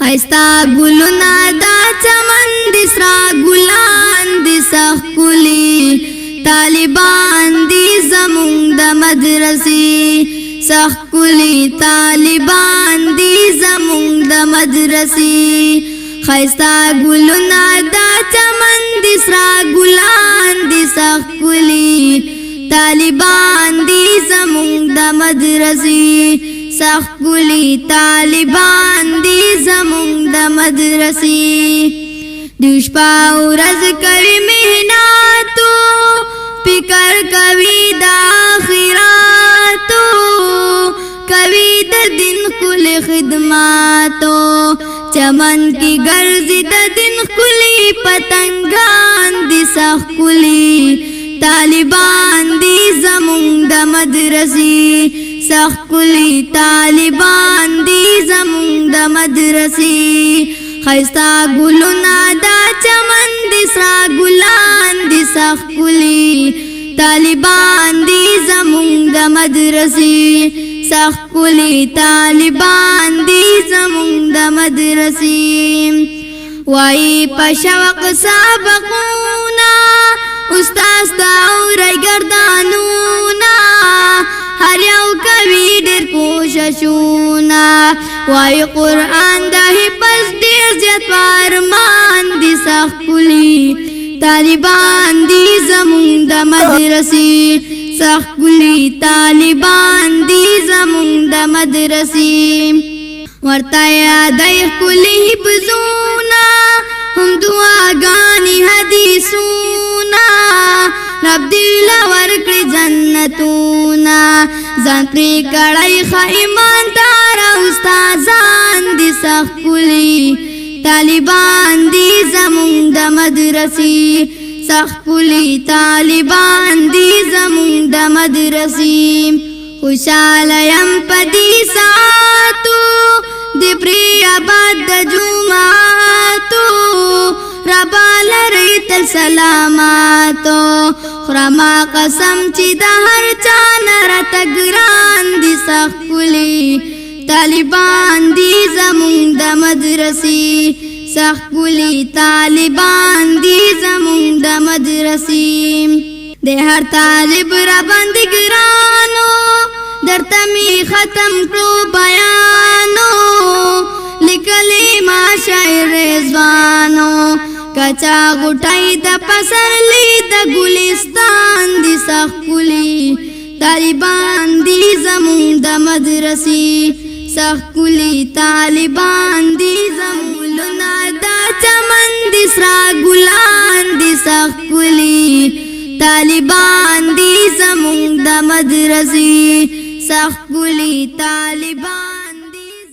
خیستا گلونا دا چمن دی سرا گلان دی سخکولی طالبان دی زمونگ دا مدرسی سخکولی طالبان دی زمونگ دا مدرسی خیستا گلونا دا چمن دی سرا گلان دی سخکولی طالبان دی زمونگ دا مدرسی سخکولی طالبان دی زمونگ دا مدرسی دوش پا ورز کوي محناتو فکر کوي دا آخراتو کوي دا دین کل خدماتو چمن کی گرزی دا دین کلی پتنگان دی سخکولی طالبان دی زمونگ دا مدرسی سخکولی طالبان دی زمونگ دا مدرسی خیستا گلونا دا چمن دی سرا گلان دی سخکولی طالبان دی زمونگ دا مدرسی سخکولی طالبان دی زمونگ دا مدرسی وائی پشوق سابقونا استاز داوری گردانونا هر یو کوي ډېر کوششونه وای قرآن د حفظ ډېر زیات فرمان دي سخکولی طالبان دی زمونږ د مدرسې سخکولی طالبان دی زمونږ د مدرسې ورته یادای ښکلي حفظونه هم دعاګانې حدیثونه رب دی ورکړي جنتونه ځان پرې کړی ښه ایماندار استادان دي سخکولی طالبان دی زمونږ د مدرسې سخکولی طالبان دی زمونږ د مدرسې خوشاله یم په دې ساعتو د پرې آباد د جوماتو ربا لري تل سلاماتو خرما قسم چې د هر چا نه راته ګران دي سخکولی طالبان دی زمونږ د مدرسې سخکولی طالبان دی زمونږ د مدرسې د هر طالب را باندې ګرانو درته می ختم کړو بیانو لیکلی ما شاعر رضوانو کچا غټای د پسرلی د ګلستان دی سخکولی طالبان دی زمونږ د مدرسې سخکولی طالبان دی زمولنا دا چمن دی سرا گلان دی سخکولی طالبان دی زمونږ د مدرسې سخکولی طالبان